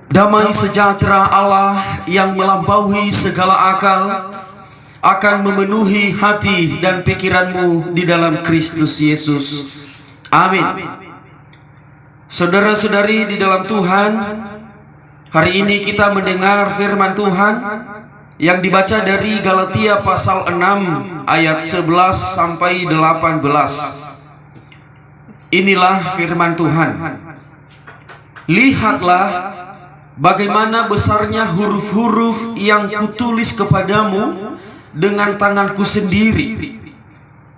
Damai sejahtera Allah yang melampaui segala akal akan memenuhi hati dan pikiranmu di dalam Kristus Yesus. Amin. Saudara-saudari di dalam Tuhan, hari ini kita mendengar firman Tuhan yang dibaca dari Galatia pasal 6 ayat 11 sampai 18. Inilah firman Tuhan. Lihatlah bagaimana besarnya huruf-huruf yang kutulis kepadamu dengan tanganku sendiri.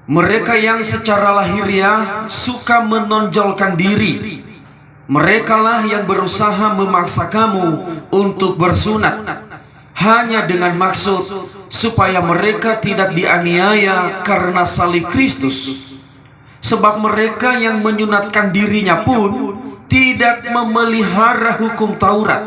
Mereka yang secara lahiriah suka menonjolkan diri, merekalah yang berusaha memaksa kamu untuk bersunat, hanya dengan maksud supaya mereka tidak dianiaya karena salib Kristus. Sebab mereka yang menyunatkan dirinya pun tidak memelihara hukum Taurat,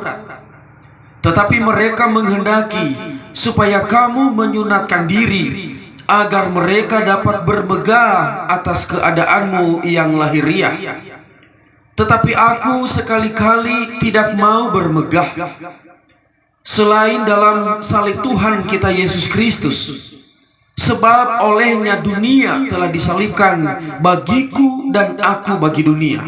tetapi mereka menghendaki supaya kamu menyunatkan diri, agar mereka dapat bermegah atas keadaanmu yang lahiriah. Tetapi aku sekali-kali tidak mau bermegah selain dalam salib Tuhan kita Yesus Kristus. Sebab olehnya dunia telah disalibkan bagiku dan aku bagi dunia.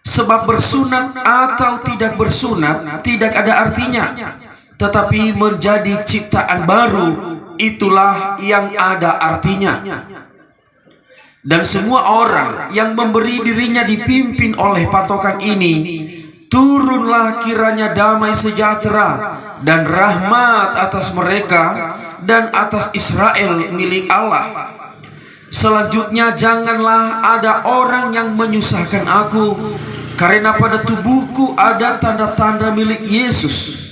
Sebab bersunat atau tidak bersunat tidak ada artinya, tetapi menjadi ciptaan baru, itulah yang ada artinya. Dan semua orang yang memberi dirinya dipimpin oleh patokan ini, turunlah kiranya damai sejahtera dan rahmat atas mereka dan atas Israel milik Allah. Selanjutnya, janganlah ada orang yang menyusahkan aku, karena pada tubuhku ada tanda-tanda milik Yesus.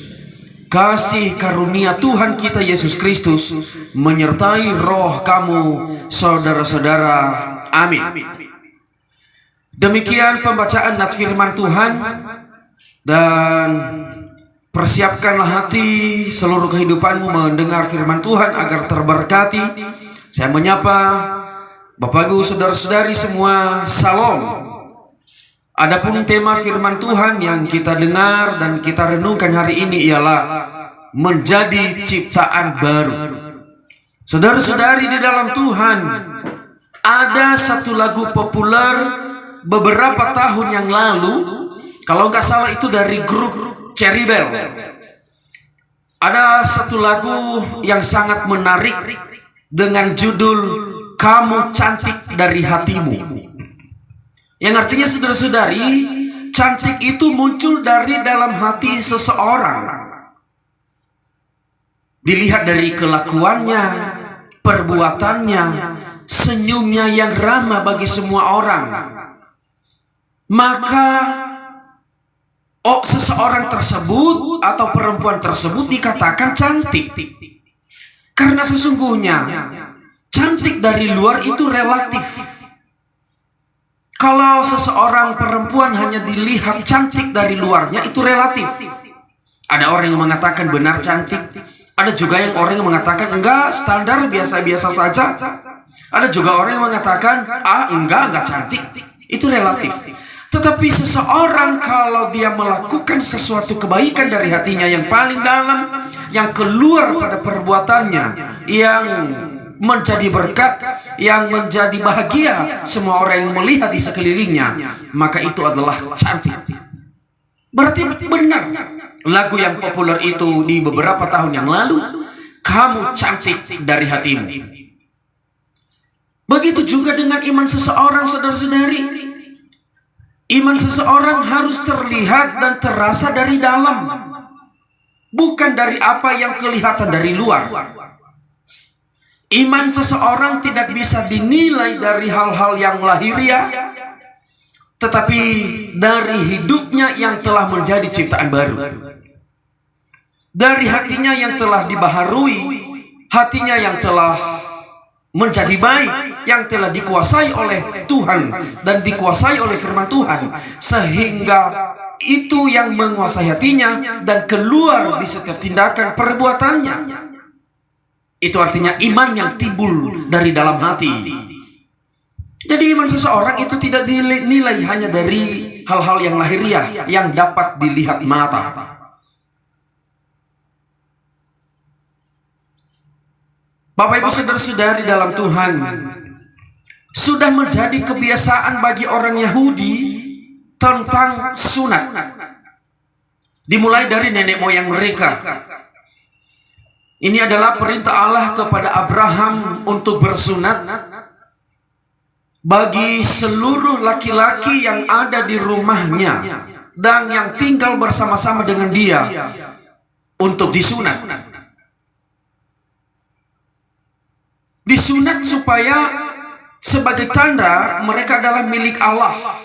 Kasih karunia Tuhan kita Yesus Kristus menyertai roh kamu, saudara-saudara. Amin. Demikian pembacaan nats firman Tuhan. Dan persiapkanlah hati seluruh kehidupanmu mendengar firman Tuhan agar terberkati. Saya menyapa Bapak Ibu saudara-saudari semua, salam. Adapun tema firman Tuhan yang kita dengar dan kita renungkan hari ini ialah menjadi ciptaan baru. Saudara-saudari di dalam Tuhan, ada satu lagu populer beberapa tahun yang lalu, kalau nggak salah itu dari grup Cherry Bell. Ada satu lagu yang sangat menarik dengan judul Kamu Cantik Dari Hatimu, yang artinya saudara-saudari, cantik itu muncul dari dalam hati seseorang. Dilihat dari kelakuannya, perbuatannya, senyumnya yang ramah bagi semua orang, maka seseorang tersebut atau perempuan tersebut dikatakan cantik. Karena sesungguhnya cantik dari luar itu relatif. Kalau seseorang perempuan hanya dilihat cantik dari luarnya, itu relatif. Ada orang yang mengatakan benar cantik, ada juga yang orang yang mengatakan enggak, standar biasa-biasa saja. Ada juga orang yang mengatakan enggak cantik. Itu relatif. Tetapi seseorang kalau dia melakukan sesuatu kebaikan dari hatinya yang paling dalam, yang keluar pada perbuatannya, yang menjadi berkat, yang menjadi bahagia semua orang yang melihat di sekelilingnya, maka itu adalah cantik. Berarti benar lagu yang populer itu di beberapa tahun yang lalu, kamu cantik dari hatimu. Begitu juga dengan iman seseorang, saudara-saudari. Iman seseorang harus terlihat dan terasa dari dalam, bukan dari apa yang kelihatan dari luar. Iman seseorang tidak bisa dinilai dari hal-hal yang lahiriah, tetapi dari hidupnya yang telah menjadi ciptaan baru, dari hatinya yang telah dibaharui, hatinya yang telah menjadi baik, yang telah dikuasai oleh Tuhan dan dikuasai oleh firman Tuhan, sehingga itu yang menguasai hatinya dan keluar di setiap tindakan perbuatannya. Itu artinya iman yang timbul dari dalam hati. Jadi iman seseorang itu tidak dinilai hanya dari hal-hal yang lahiriah yang dapat dilihat mata. Bapak Ibu saudara-saudari dalam Tuhan, sudah menjadi kebiasaan bagi orang Yahudi tentang sunat. Dimulai dari nenek moyang mereka. Ini adalah perintah Allah kepada Abraham untuk bersunat bagi seluruh laki-laki yang ada di rumahnya dan yang tinggal bersama-sama dengan dia untuk disunat. Disunat supaya sebagai tanda mereka adalah milik Allah.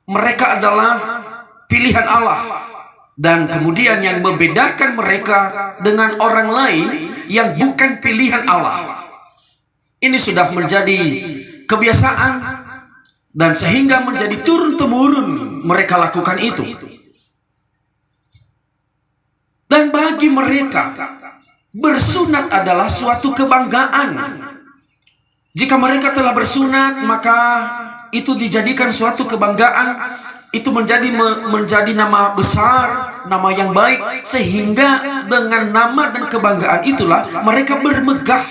Mereka adalah pilihan Allah. Dan kemudian yang membedakan mereka dengan orang lain yang bukan pilihan Allah. Ini sudah menjadi kebiasaan dan sehingga menjadi turun-temurun mereka lakukan itu. Dan bagi mereka bersunat adalah suatu kebanggaan. Jika mereka telah bersunat, maka itu dijadikan suatu kebanggaan. Itu menjadi nama besar, nama yang baik, sehingga dengan nama dan kebanggaan itulah mereka bermegah.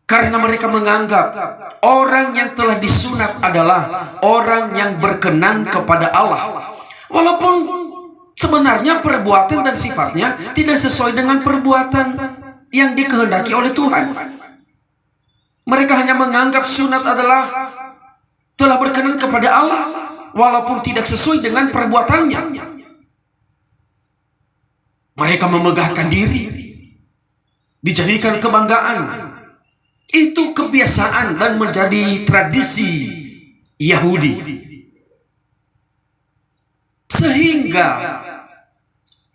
Karena mereka menganggap orang yang telah disunat adalah orang yang berkenan kepada Allah. Walaupun sebenarnya perbuatan dan sifatnya tidak sesuai dengan perbuatan yang dikehendaki oleh Tuhan. Mereka hanya menganggap sunat adalah telah berkenan kepada Allah, walaupun tidak sesuai dengan perbuatannya. Mereka memegahkan diri, dijadikan kebanggaan. Itu kebiasaan dan menjadi tradisi Yahudi. Sehingga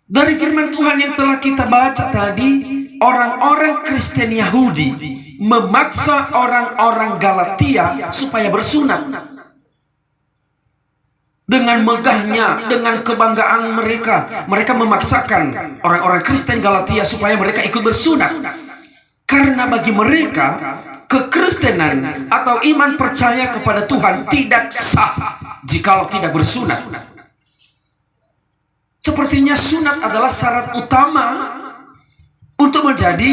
dari firman Tuhan yang telah kita baca tadi, orang-orang Kristen Yahudi memaksa orang-orang Galatia supaya bersunat. Dengan megahnya, dengan kebanggaan mereka, mereka memaksakan orang-orang Kristen Galatia supaya mereka ikut bersunat. Karena bagi mereka, kekristenan atau iman percaya kepada Tuhan tidak sah jikalau tidak bersunat. Sepertinya sunat adalah syarat utama untuk menjadi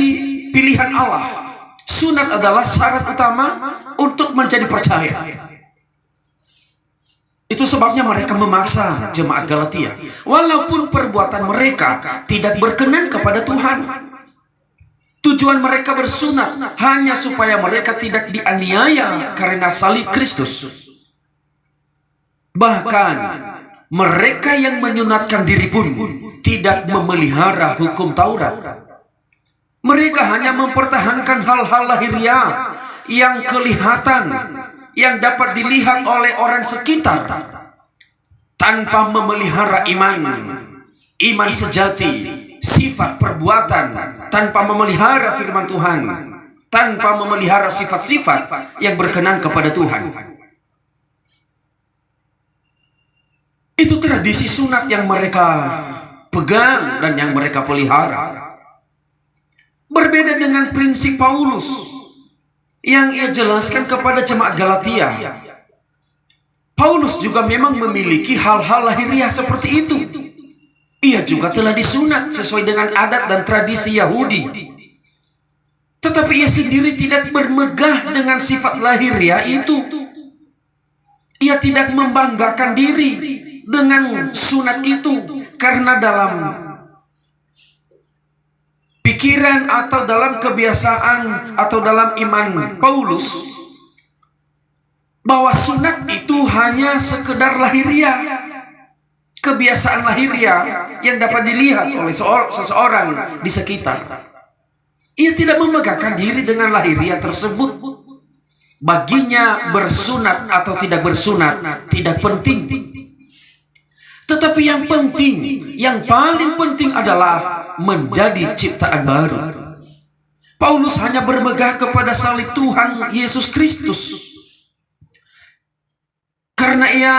pilihan Allah. Sunat adalah syarat utama untuk menjadi percaya. Itu sebabnya mereka memaksa jemaat Galatia. Walaupun perbuatan mereka tidak berkenan kepada Tuhan. Tujuan mereka bersunat hanya supaya mereka tidak dianiaya karena salib Kristus. Bahkan mereka yang menyunatkan diri pun tidak memelihara hukum Taurat. Mereka hanya mempertahankan hal-hal lahiriah yang kelihatan, yang dapat dilihat oleh orang sekitar, tanpa memelihara iman sejati, sifat perbuatan, tanpa memelihara firman Tuhan, tanpa memelihara sifat-sifat yang berkenan kepada Tuhan. Itu tradisi sunat yang mereka pegang dan yang mereka pelihara. Berbeda dengan prinsip Paulus yang ia jelaskan kepada jemaat Galatia. Paulus juga memang memiliki hal-hal lahiriah seperti itu. Ia juga telah disunat sesuai dengan adat dan tradisi Yahudi. Tetapi ia sendiri tidak bermegah dengan sifat lahiriah itu. Ia tidak membanggakan diri dengan sunat itu, karena dalam pikiran atau dalam kebiasaan atau dalam iman Paulus bahwa sunat itu hanya sekedar lahiriah, kebiasaan lahiriah yang dapat dilihat oleh seseorang di sekitar. Ia tidak memegahkan diri dengan lahiriah tersebut. Baginya bersunat atau tidak bersunat tidak penting. Tetapi yang penting, yang paling penting adalah menjadi ciptaan baru. Paulus hanya bermegah kepada salib Tuhan Yesus Kristus. Karena ia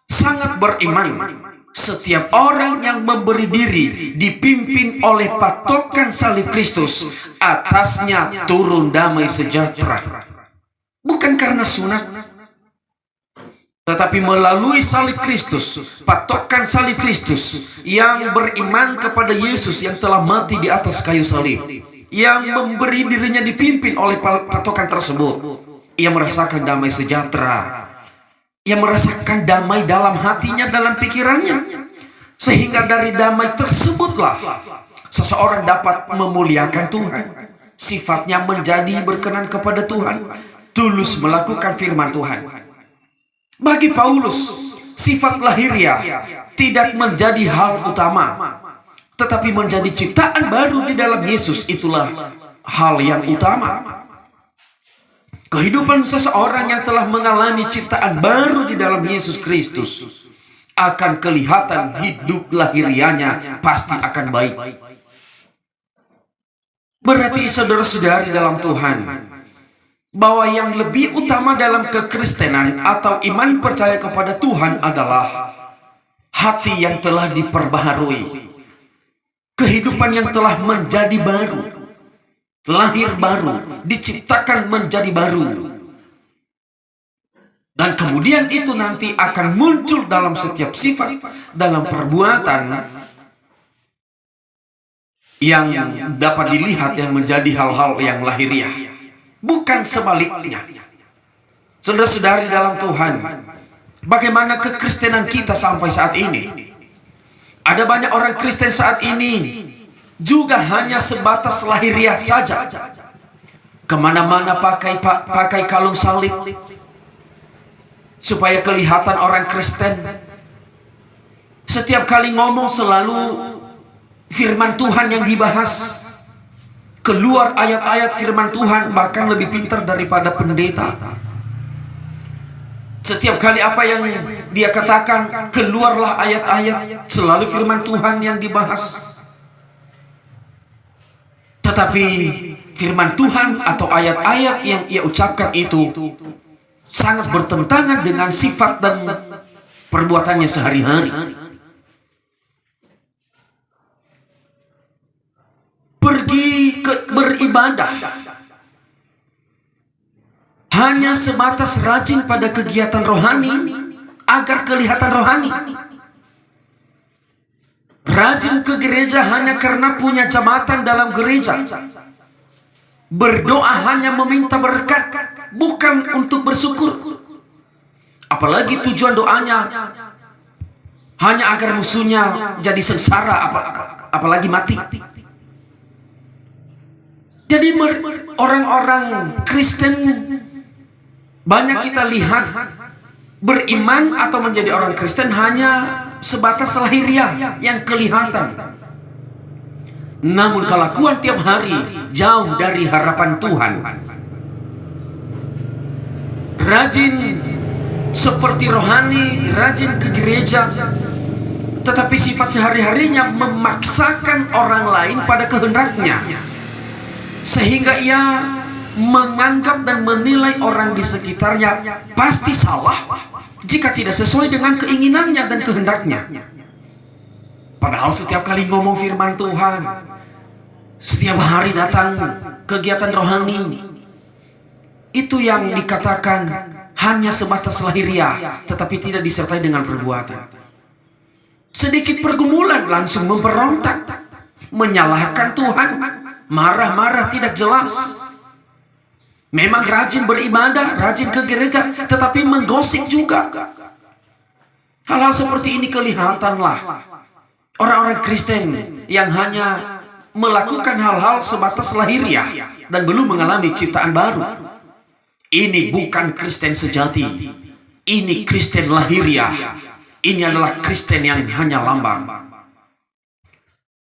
sangat beriman Setiap orang yang memberi diri dipimpin oleh patokan salib Kristus, atasnya turun damai sejahtera. Bukan karena sunat, tetapi melalui salib Kristus, patokan salib Kristus, yang beriman kepada Yesus yang telah mati di atas kayu salib, yang memberi dirinya dipimpin oleh patokan tersebut, ia merasakan damai sejahtera. Ia merasakan damai dalam hatinya, dalam pikirannya. Sehingga dari damai tersebutlah seseorang dapat memuliakan Tuhan. Sifatnya menjadi berkenan kepada Tuhan, tulus melakukan firman Tuhan. Bagi Paulus, sifat lahiriah tidak menjadi hal utama, tetapi menjadi ciptaan baru di dalam Yesus, itulah hal yang utama. Kehidupan seseorang yang telah mengalami ciptaan baru di dalam Yesus Kristus, akan kelihatan hidup lahiriahnya pasti akan baik. Berarti saudara-saudari dalam Tuhan, bahwa yang lebih utama dalam kekristenan atau iman percaya kepada Tuhan adalah hati yang telah diperbaharui, kehidupan yang telah menjadi baru, lahir baru, diciptakan menjadi baru. Dan kemudian itu nanti akan muncul dalam setiap sifat, dalam perbuatan yang dapat dilihat yang menjadi hal-hal yang lahiriah. Bukan sebaliknya. Saudara-saudari dalam Tuhan, bagaimana kekristenan kita sampai saat ini? Ada banyak orang Kristen saat ini juga hanya sebatas lahiriah saja. Kemana-mana pakai kalung salib supaya kelihatan orang Kristen. Setiap kali ngomong selalu firman Tuhan yang dibahas. Keluar ayat-ayat firman Tuhan, bahkan lebih pintar daripada pendeta. Setiap kali apa yang dia katakan, keluarlah ayat-ayat, selalu firman Tuhan yang dibahas. Tetapi firman Tuhan atau ayat-ayat yang ia ucapkan itu sangat bertentangan dengan sifat dan perbuatannya sehari-hari. Pergi beribadah hanya sebatas rajin pada kegiatan rohani agar kelihatan rohani. Rajin ke gereja hanya karena punya jabatan dalam gereja. Berdoa hanya meminta berkat, bukan untuk bersyukur. Apalagi tujuan doanya hanya agar musuhnya jadi sengsara, apalagi mati. Jadi orang-orang Kristen banyak kita lihat beriman atau menjadi orang Kristen hanya sebatas lahiriah yang kelihatan. Namun kelakuan tiap hari jauh dari harapan Tuhan. Rajin seperti rohani, rajin ke gereja, tetapi sifat sehari-harinya memaksakan orang lain pada kehendaknya, sehingga ia menganggap dan menilai orang di sekitarnya pasti salah jika tidak sesuai dengan keinginannya dan kehendaknya. Padahal setiap kali ngomong firman Tuhan, setiap hari datang kegiatan rohani, itu yang dikatakan hanya sebatas lahiriah, tetapi tidak disertai dengan perbuatan. Sedikit pergumulan langsung memberontak, menyalahkan Tuhan, marah-marah tidak jelas. Memang rajin beribadah, rajin ke gereja, tetapi menggosip juga. Hal-hal seperti ini kelihatanlah orang-orang Kristen yang hanya melakukan hal-hal sebatas lahiriah dan belum mengalami ciptaan baru. Ini bukan Kristen sejati. Ini Kristen lahiriah. Ini adalah Kristen yang hanya lambang.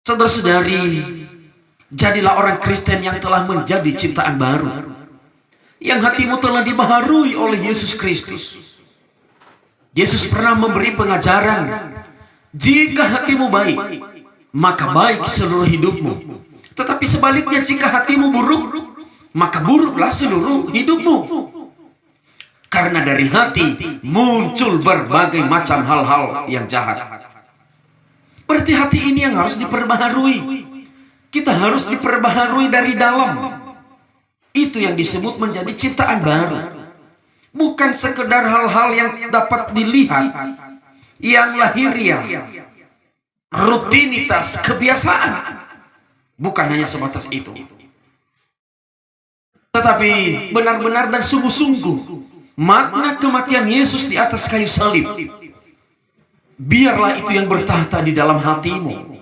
Saudara-saudari, jadilah orang Kristen yang telah menjadi ciptaan baru, yang hatimu telah dibaharui oleh Yesus Kristus. Yesus pernah memberi pengajaran, jika hatimu baik, maka baik seluruh hidupmu. Tetapi sebaliknya, jika hatimu buruk, maka buruklah seluruh hidupmu. Karena dari hati muncul berbagai macam hal-hal yang jahat. Berarti hati ini yang harus diperbaharui. Kita harus diperbaharui dari dalam. Itu yang disebut menjadi ciptaan baru. Bukan sekedar hal-hal yang dapat dilihat, yang lahiriah, rutinitas, kebiasaan. Bukan hanya sebatas itu, tetapi benar-benar dan sungguh-sungguh makna kematian Yesus di atas kayu salib. Biarlah itu yang bertahta di dalam hatimu.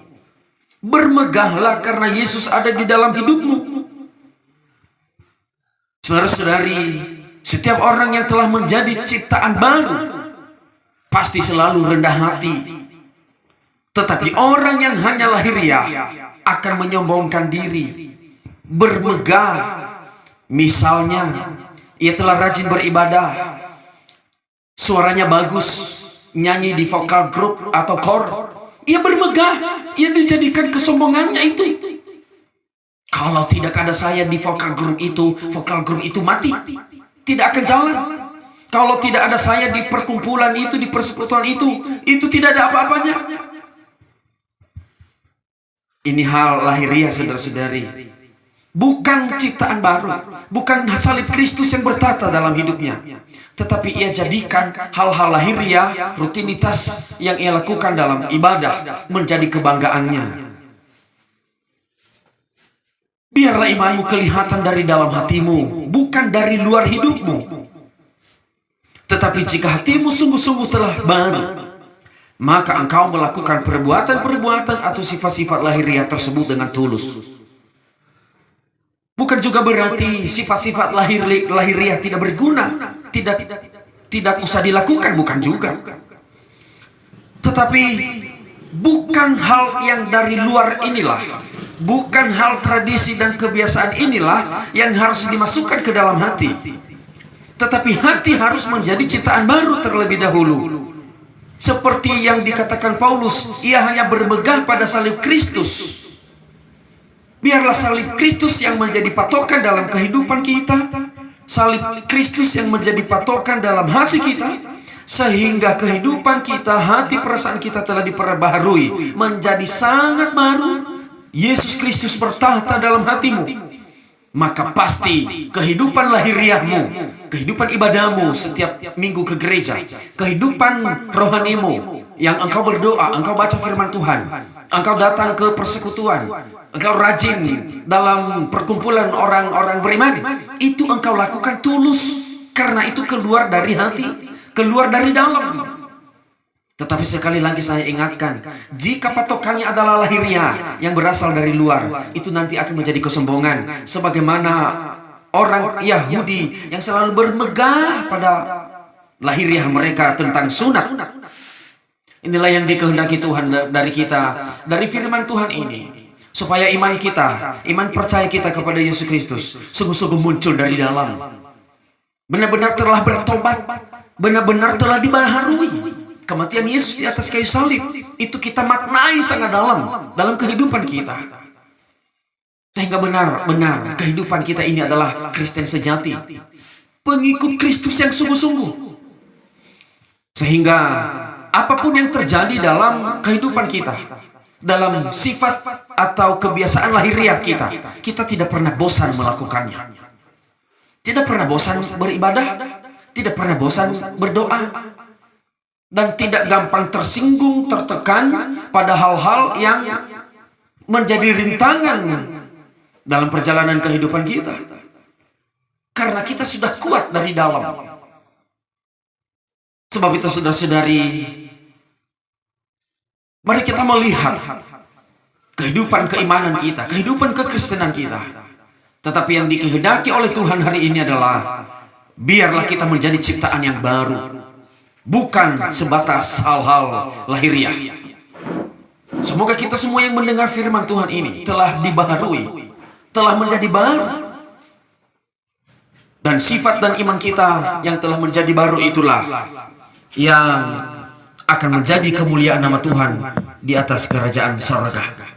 Bermegahlah karena Yesus ada di dalam hidupmu. Saudara-saudari, setiap orang yang telah menjadi ciptaan baru pasti selalu rendah hati. Tetapi orang yang hanya lahiriah akan menyombongkan diri, bermegah. Misalnya, ia telah rajin beribadah, suaranya bagus, nyanyi di vokal group atau kor, ia bermegah, ia dijadikan kesombongannya itu. Kalau tidak ada saya di vokal group itu mati, tidak akan jalan. Kalau tidak ada saya di perkumpulan itu, di persekutuan itu tidak ada apa-apanya. Ini hal lahiriah, saudara-saudari. Bukan ciptaan baru, bukan salib Kristus yang bertata dalam hidupnya, tetapi ia jadikan hal-hal lahiriah, rutinitas yang ia lakukan dalam ibadah menjadi kebanggaannya. Biarlah imanmu kelihatan dari dalam hatimu, bukan dari luar hidupmu. Tetapi jika hatimu sungguh-sungguh telah baru, maka engkau melakukan perbuatan-perbuatan atau sifat-sifat lahiriah tersebut dengan tulus. Bukan juga berarti sifat-sifat lahiriah tidak berguna, tidak usah dilakukan, bukan juga. Tetapi bukan hal yang dari luar inilah, bukan hal tradisi dan kebiasaan inilah yang harus dimasukkan ke dalam hati. Tetapi hati harus menjadi ciptaan baru terlebih dahulu. Seperti yang dikatakan Paulus, ia hanya bermegah pada salib Kristus. Biarlah salib Kristus yang menjadi patokan dalam kehidupan kita, salib Kristus yang menjadi patokan dalam hati kita, sehingga kehidupan kita, hati perasaan kita telah diperbaharui menjadi sangat baru. Yesus Kristus bertahta dalam hatimu, maka pasti kehidupan lahiriahmu, kehidupan ibadahmu setiap minggu ke gereja, kehidupan rohanimu yang engkau berdoa, engkau baca firman Tuhan, engkau datang ke persekutuan, engkau rajin dalam perkumpulan orang-orang beriman, itu engkau lakukan tulus, karena itu keluar dari hati, keluar dari dalam. Tetapi sekali lagi saya ingatkan, jika patokannya adalah lahiriah yang berasal dari luar, itu nanti akan menjadi kesombongan, sebagaimana orang Yahudi yang selalu bermegah pada lahiriah mereka tentang sunat. Inilah yang dikehendaki Tuhan dari kita, dari firman Tuhan ini, supaya iman kita, iman percaya kita kepada Yesus Kristus sungguh-sungguh muncul dari dalam. Benar-benar telah bertobat, benar-benar telah dibaharui. Kematian Yesus di atas kayu salib itu kita maknai sangat dalam kehidupan kita, sehingga benar-benar kehidupan kita ini adalah Kristen sejati, pengikut Kristus yang sungguh-sungguh, sehingga apapun yang terjadi dalam kehidupan kita, dalam sifat atau kebiasaan lahiriah kita, kita tidak pernah bosan melakukannya. Tidak pernah bosan beribadah, tidak pernah bosan berdoa, dan tidak gampang tersinggung, tertekan pada hal-hal yang menjadi rintangan dalam perjalanan kehidupan kita, karena kita sudah kuat dari dalam. Sebab itu saudara-saudari, mari kita melihat kehidupan keimanan kita, kehidupan kekristenan kita. Tetapi yang dikehendaki oleh Tuhan hari ini adalah, biarlah kita menjadi ciptaan yang baru, bukan sebatas hal-hal lahiriah. Semoga kita semua yang mendengar firman Tuhan ini telah dibaharui, telah menjadi baru. Dan sifat dan iman kita yang telah menjadi baru itulah yang akan menjadi kemuliaan nama Tuhan di atas kerajaan surga.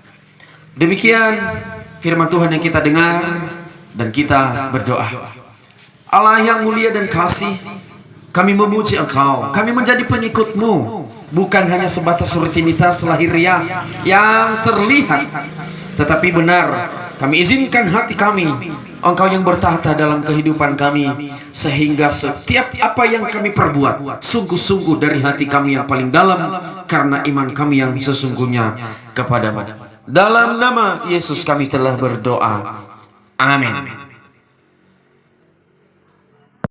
Demikian firman Tuhan yang kita dengar, dan kita berdoa. Allah yang mulia dan kasih, kami memuji Engkau, kami menjadi pengikut-Mu, bukan hanya sebatas rutinitas lahiriah yang terlihat, tetapi benar kami izinkan hati kami, Engkau yang bertahta dalam kehidupan kami, sehingga setiap apa yang kami perbuat sungguh-sungguh dari hati kami yang paling dalam, karena iman kami yang sesungguhnya kepadamu. Dalam nama Yesus kami telah berdoa. Amin.